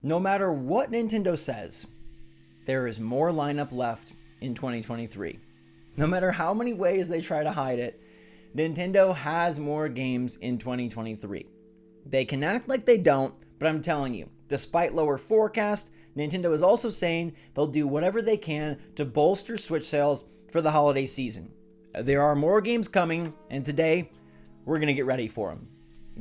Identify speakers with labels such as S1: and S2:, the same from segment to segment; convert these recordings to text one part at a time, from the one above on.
S1: No matter what Nintendo says, there is more lineup left in 2023. No matter how many ways they try to hide it, Nintendo has more games in 2023. They can act like they don't, but I'm telling you, despite lower forecast, Nintendo is also saying they'll do whatever they can to bolster Switch sales for the holiday season. There are more games coming, and today, we're going to get ready for them.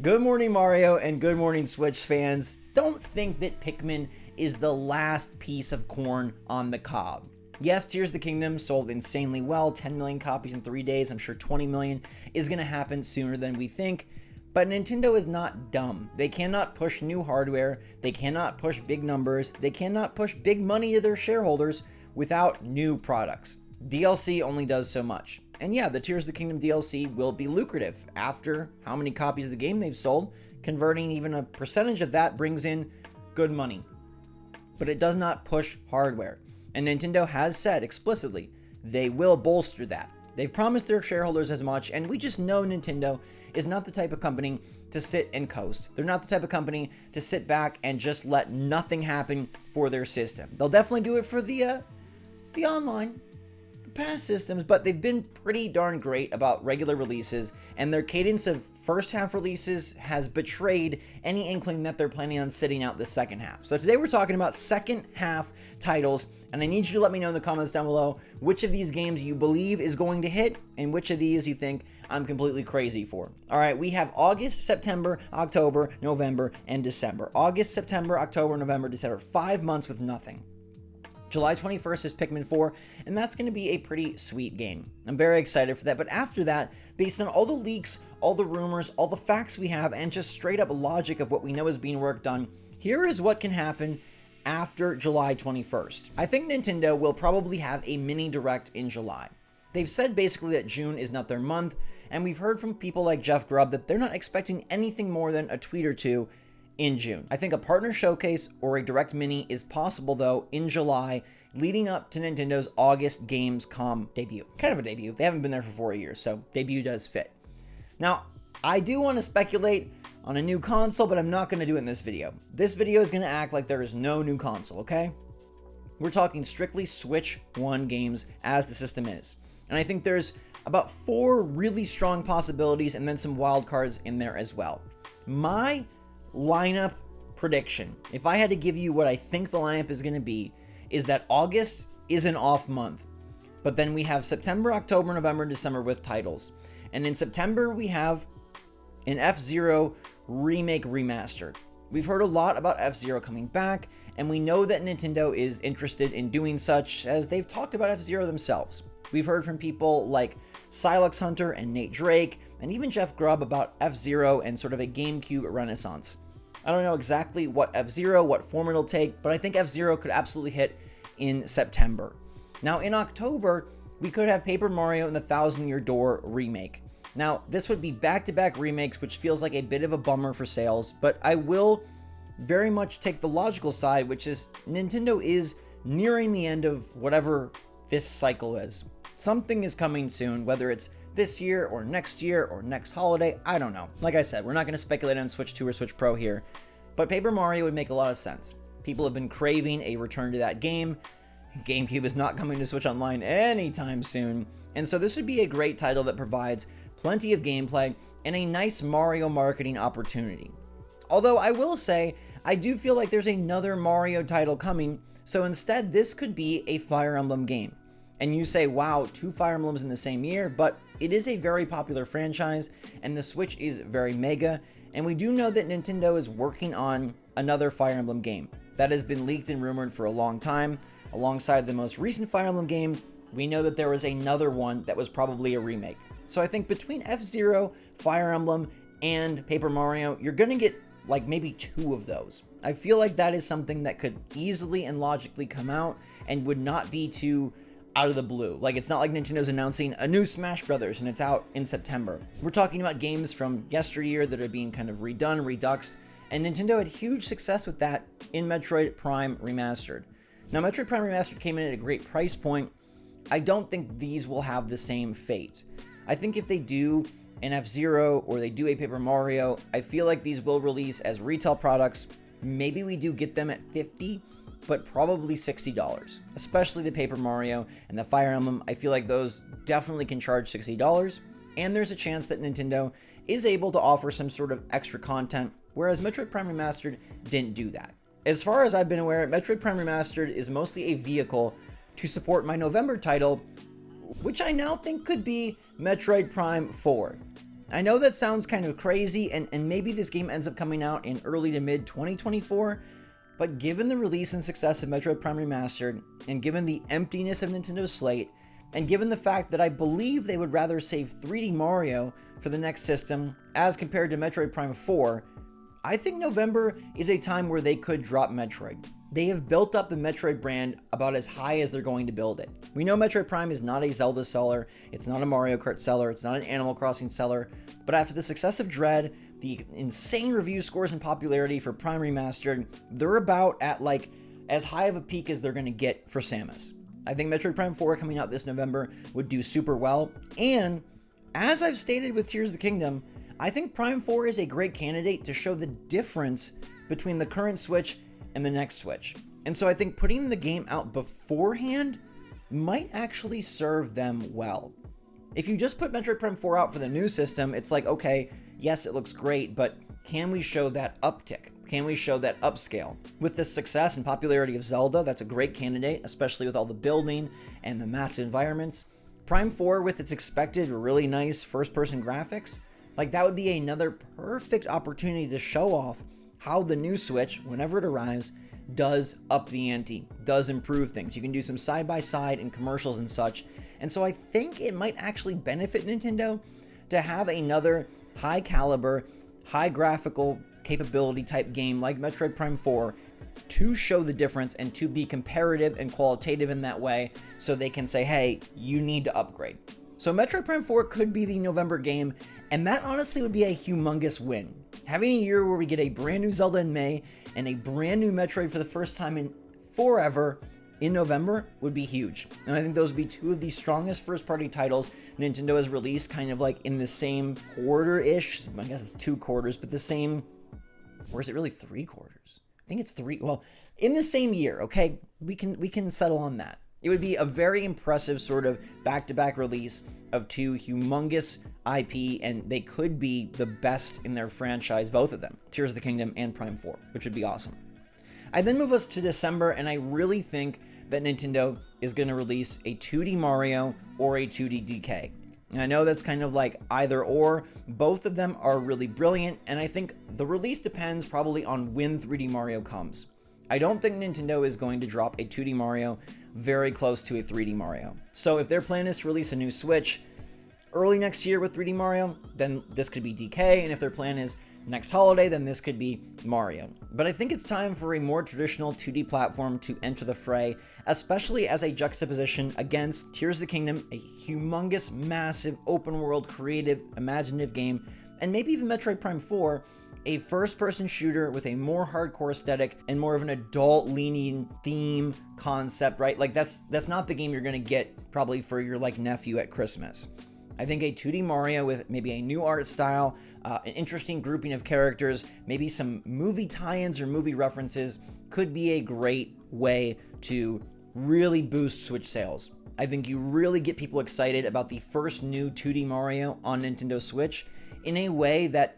S1: Good morning, Mario, and good morning, Switch fans. Don't think that Pikmin is the last piece of corn on the cob. Yes, Tears of the Kingdom sold insanely well, 10 million copies in 3 days. I'm sure 20 million is going to happen sooner than we think. But Nintendo is not dumb. They cannot push new hardware. They cannot push big numbers. They cannot push big money to their shareholders without new products. DLC only does so much. And yeah, the Tears of the Kingdom DLC will be lucrative after how many copies of the game they've sold. Converting even a percentage of that brings in good money. But it does not push hardware. And Nintendo has said explicitly they will bolster that. They've promised their shareholders as much, and we just know Nintendo is not the type of company to sit and coast. They're not the type of company to sit back and just let nothing happen for their system. They'll definitely do it for the online, past systems, but they've been pretty darn great about regular releases, and their cadence of first half releases has betrayed any inkling that they're planning on sitting out the second half. So today we're talking about second half titles, and I need you to let me know in the comments down below which of these games you believe is going to hit and which of these you think I'm completely crazy for. All right, we have August, September, October, November, and December. August, September, October, November, December. 5 months with nothing. July 21st is Pikmin 4, and that's going to be a pretty sweet game. I'm very excited for that, but after that, based on all the leaks, all the rumors, all the facts we have, and just straight up logic of what we know is being worked on, here is what can happen after July 21st. I think Nintendo will probably have a mini direct in July. They've said basically that June is not their month, and we've heard from people like Jeff Grubb that they're not expecting anything more than a tweet or two in June. I think a partner showcase or a direct mini is possible though in July, leading up to Nintendo's August Gamescom debut. Kind of a debut. They haven't been there for 4 years, so debut does fit. Now, I do want to speculate on a new console, but I'm not going to do it in this video. This video is going to act like there is no new console, okay? We're talking strictly Switch 1 games as the system is. And I think there's about 4 really strong possibilities and then some wild cards in there as well. My lineup prediction, if I had to give you what I think the lineup is going to be, is that August is an off month, but then we have September, October, November, December with titles. And in September we have an F-Zero remake remastered. We've heard a lot about F-Zero coming back, and we know that Nintendo is interested in doing such, as they've talked about F-Zero themselves. We've heard from people like Silex Hunter and Nate Drake, and even Jeff Grubb about F-Zero and sort of a GameCube renaissance. I don't know exactly what F-Zero, what form it'll take, but I think F-Zero could absolutely hit in September. Now in October, we could have Paper Mario and the Thousand Year Door remake. Now this would be back-to-back remakes, which feels like a bit of a bummer for sales, but I will very much take the logical side, which is Nintendo is nearing the end of whatever this cycle is. Something is coming soon, whether it's this year or next holiday, I don't know. Like I said, we're not going to speculate on Switch 2 or Switch Pro here, but Paper Mario would make a lot of sense. People have been craving a return to that game. GameCube is not coming to Switch Online anytime soon, and so this would be a great title that provides plenty of gameplay and a nice Mario marketing opportunity. Although I will say, I do feel like there's another Mario title coming, so instead this could be a Fire Emblem game. And you say, wow, 2 Fire Emblems in the same year, but it is a very popular franchise, and the Switch is very mega, and we do know that Nintendo is working on another Fire Emblem game. That has been leaked and rumored for a long time. Alongside the most recent Fire Emblem game, we know that there was another one that was probably a remake. So I think between F-Zero, Fire Emblem, and Paper Mario, you're gonna get like maybe 2 of those. I feel like that is something that could easily and logically come out and would not be too out of the blue. Like, it's not like Nintendo's announcing a new Smash Brothers and it's out in September. We're talking about games from yesteryear that are being kind of redone, reduxed, and Nintendo had huge success with that in Metroid Prime Remastered. Now, Metroid Prime Remastered came in at a great price point. I don't think these will have the same fate. I think if they do an F-Zero or they do a Paper Mario, I feel like these will release as retail products maybe we do get them at $50, but probably $60, especially the Paper Mario and the Fire Emblem. I feel like those definitely can charge $60, and there's a chance that Nintendo is able to offer some sort of extra content, whereas Metroid Prime Remastered didn't do that. As far as I've been aware, Metroid Prime Remastered is mostly a vehicle to support my November title, which I now think could be Metroid Prime 4. I know that sounds kind of crazy, and maybe this game ends up coming out in early to mid 2024, but given the release and success of Metroid Prime Remastered, and given the emptiness of Nintendo's slate, and given the fact that I believe they would rather save 3D Mario for the next system as compared to Metroid Prime 4, I think November is a time where they could drop Metroid. They have built up the Metroid brand about as high as they're going to build it. We know Metroid Prime is not a Zelda seller, it's not a Mario Kart seller, it's not an Animal Crossing seller, but after the success of Dread, the insane review scores and popularity for Prime Remastered, they're about at like as high of a peak as they're going to get for Samus. I think Metroid Prime 4 coming out this November would do super well, and as I've stated with Tears of the Kingdom, I think Prime 4 is a great candidate to show the difference between the current Switch and the next Switch. And so I think putting the game out beforehand might actually serve them well. If you just put Metroid Prime 4 out for the new system, it's like, okay, yes, it looks great, but can we show that uptick? Can we show that upscale? With the success and popularity of Zelda, that's a great candidate, especially with all the building and the massive environments. Prime 4 with its expected really nice first-person graphics, like that would be another perfect opportunity to show off how the new Switch, whenever it arrives, does up the ante, does improve things. You can do some side-by-side and commercials and such. And so I think it might actually benefit Nintendo to have another high caliber, high graphical capability type game like Metroid Prime 4 to show the difference and to be comparative and qualitative in that way so they can say, hey, you need to upgrade. So Metroid Prime 4 could be the November game, and that honestly would be a humongous win. Having a year where we get a brand new Zelda in May and a brand new Metroid for the first time in forever in November would be huge. And I think those would be two of the strongest first-party titles Nintendo has released kind of like in the same quarter-ish. I guess it's 2 quarters, but the same, or is it really 3 quarters? I think it's 3. Well, in the same year, okay? We can settle on that. It would be a very impressive sort of back-to-back release of 2 humongous IP, and they could be the best in their franchise, both of them, Tears of the Kingdom and Prime 4, which would be awesome. I then move us to December, and I really think that Nintendo is going to release a 2D Mario or a 2D DK. And I know that's kind of like either or. Both of them are really brilliant, and I think the release depends probably on when 3D Mario comes. I don't think Nintendo is going to drop a 2D Mario very close to a 3D Mario. So if their plan is to release a new Switch early next year with 3D Mario, then this could be DK, and if their plan is next holiday, then this could be Mario. But I think it's time for a more traditional 2D platform to enter the fray, especially as a juxtaposition against Tears of the Kingdom, a humongous, massive, open-world, creative, imaginative game, and maybe even Metroid Prime 4, a first-person shooter with a more hardcore aesthetic and more of an adult-leaning theme concept, right? Like that's not the game you're gonna get probably for your like nephew at Christmas. I think a 2D Mario with maybe a new art style, an interesting grouping of characters, maybe some movie tie-ins or movie references could be a great way to really boost Switch sales. I think you really get people excited about the first new 2D Mario on Nintendo Switch in a way that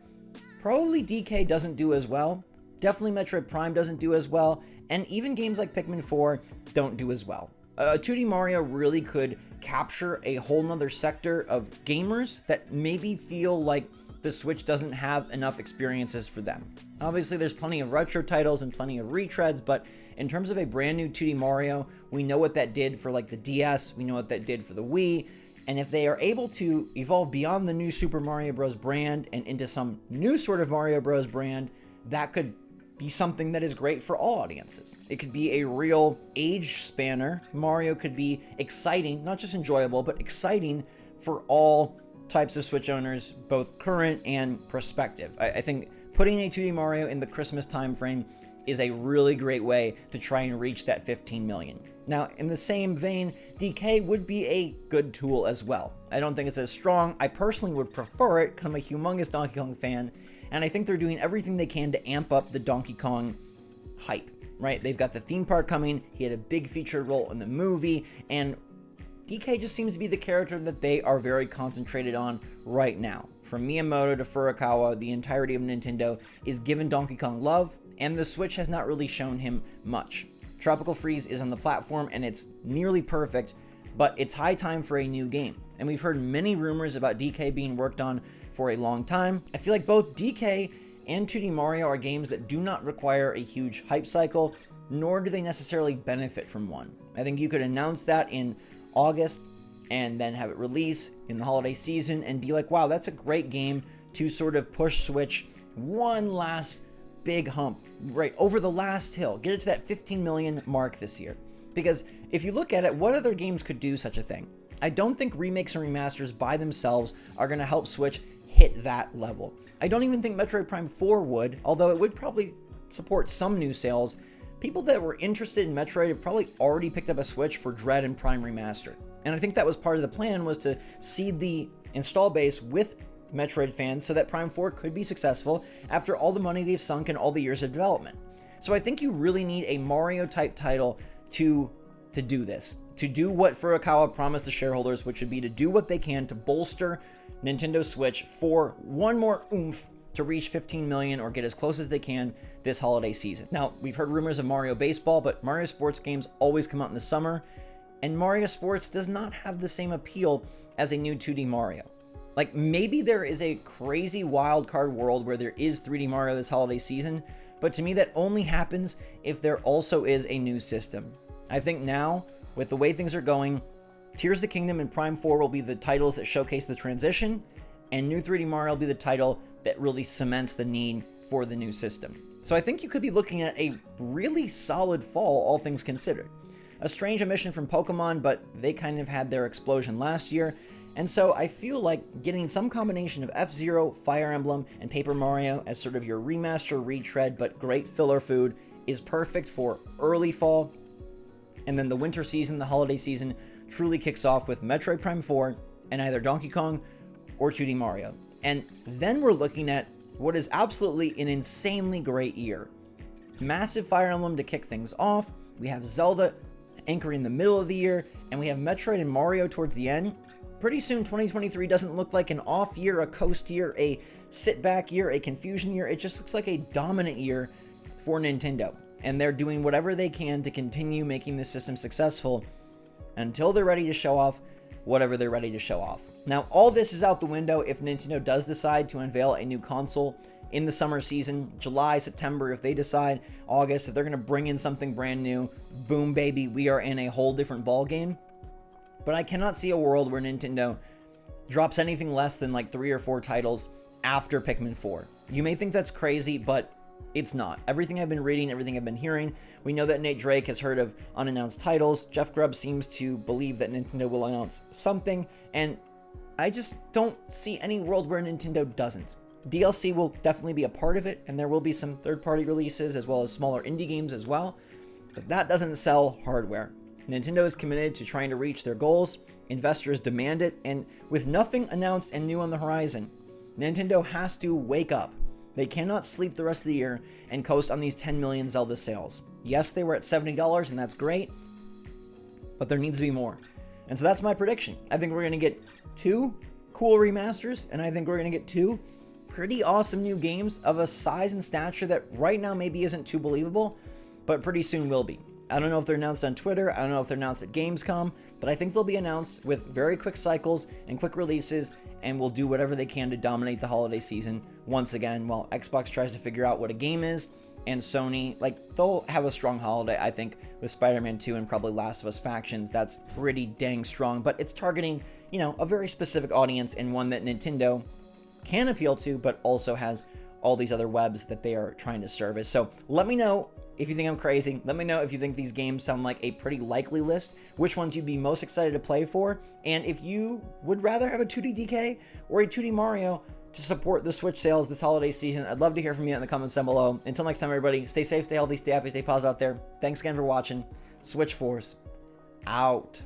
S1: probably DK doesn't do as well, definitely Metroid Prime doesn't do as well, and even games like Pikmin 4 don't do as well. 2D Mario really could capture a whole nother sector of gamers that maybe feel like the Switch doesn't have enough experiences for them. Obviously, there's plenty of retro titles and plenty of retreads, but in terms of a brand new 2D Mario, we know what that did for like the DS, we know what that did for the Wii, and if they are able to evolve beyond the new Super Mario Bros. Brand and into some new sort of Mario Bros. Brand, that could be something that is great for all audiences. It could be a real age spanner. Mario could be exciting, not just enjoyable, but exciting for all types of Switch owners, both current and prospective. I think putting a 2D Mario in the Christmas time frame is a really great way to try and reach that 15 million. Now, in the same vein, DK would be a good tool as well. I don't think it's as strong. I personally would prefer it because I'm a humongous Donkey Kong fan, and I think they're doing everything they can to amp up the Donkey Kong hype, right? They've got the theme park coming. He had a big featured role in the movie, and DK just seems to be the character that they are very concentrated on right now. From Miyamoto to Furukawa, the entirety of Nintendo is given Donkey Kong love, and the Switch has not really shown him much. Tropical Freeze is on the platform, and it's nearly perfect, but it's high time for a new game. And we've heard many rumors about DK being worked on for a long time. I feel like both DK and 2D Mario are games that do not require a huge hype cycle, nor do they necessarily benefit from one. I think you could announce that in August and then have it release in the holiday season and be like, wow, that's a great game to sort of push Switch one last big hump right over the last hill, get it to that 15 million mark this year. Because if you look at it, what other games could do such a thing? I don't think remakes and remasters by themselves are going to help Switch hit that level. I don't even think Metroid Prime 4 would, although it would probably support some new sales. People that were interested in Metroid have probably already picked up a Switch for Dread and Prime Remastered. And I think that was part of the plan, was to seed the install base with Metroid fans so that Prime 4 could be successful after all the money they've sunk in all the years of development. So I think you really need a Mario-type title to do this, to do what Furukawa promised the shareholders, which would be to do what they can to bolster Nintendo Switch for one more oomph to reach 15 million or get as close as they can this holiday season. Now, we've heard rumors of Mario Baseball, but Mario Sports games always come out in the summer, and Mario Sports does not have the same appeal as a new 2D Mario. Like, maybe there is a crazy wild card world where there is 3D Mario this holiday season, but to me that only happens if there also is a new system. I think now, with the way things are going, Tears of the Kingdom and Prime 4 will be the titles that showcase the transition, and New 3D Mario will be the title that really cements the need for the new system. So I think you could be looking at a really solid fall, all things considered. A strange omission from Pokemon, but they kind of had their explosion last year, and so I feel like getting some combination of F-Zero, Fire Emblem, and Paper Mario as sort of your remaster retread but great filler food is perfect for early fall. And then the winter season, the holiday season, truly kicks off with Metroid Prime 4 and either Donkey Kong or 2D Mario. And then we're looking at what is absolutely an insanely great year. Massive Fire Emblem to kick things off. We have Zelda anchoring the middle of the year, and we have Metroid and Mario towards the end. Pretty soon, 2023 doesn't look like an off year, a coast year, a sit back year, a confusion year. It just looks like a dominant year for Nintendo. And they're doing whatever they can to continue making this system successful until they're ready to show off whatever they're ready to show off. Now, all this is out the window if Nintendo does decide to unveil a new console in the summer season, July, September, if they decide, August, if they're going to bring in something brand new. Boom, baby, we are in a whole different ballgame. But I cannot see a world where Nintendo drops anything less than like 3 or 4 titles after Pikmin 4. You may think that's crazy, but it's not. Everything I've been reading, everything I've been hearing, we know that Nate Drake has heard of unannounced titles. Jeff Grubb seems to believe that Nintendo will announce something, and I just don't see any world where Nintendo doesn't. DLC will definitely be a part of it, and there will be some third-party releases as well as smaller indie games as well, but that doesn't sell hardware. Nintendo is committed to trying to reach their goals, investors demand it, and with nothing announced and new on the horizon, Nintendo has to wake up. They cannot sleep the rest of the year and coast on these 10 million Zelda sales. Yes, they were at $70, and that's great, but there needs to be more. And so that's my prediction. I think we're going to get 2 cool remasters, and I think we're going to get 2 pretty awesome new games of a size and stature that right now maybe isn't too believable, but pretty soon will be. I don't know if they're announced on Twitter, I don't know if they're announced at Gamescom, but I think they'll be announced with very quick cycles and quick releases, and will do whatever they can to dominate the holiday season once again, while Xbox tries to figure out what a game is, and Sony, like, they'll have a strong holiday, I think, with Spider-Man 2 and probably Last of Us Factions. That's pretty dang strong, but it's targeting, a very specific audience, and one that Nintendo can appeal to, but also has all these other webs that they are trying to service. So let me know if you think I'm crazy. Let me know if you think these games sound like a pretty likely list, which ones you'd be most excited to play for, and if you would rather have a 2D DK or a 2D Mario to support the Switch sales this holiday season. I'd love to hear from you in the comments down below. Until next time, everybody, stay safe, stay healthy, stay happy, stay positive out there. Thanks again for watching. SwitchForce out.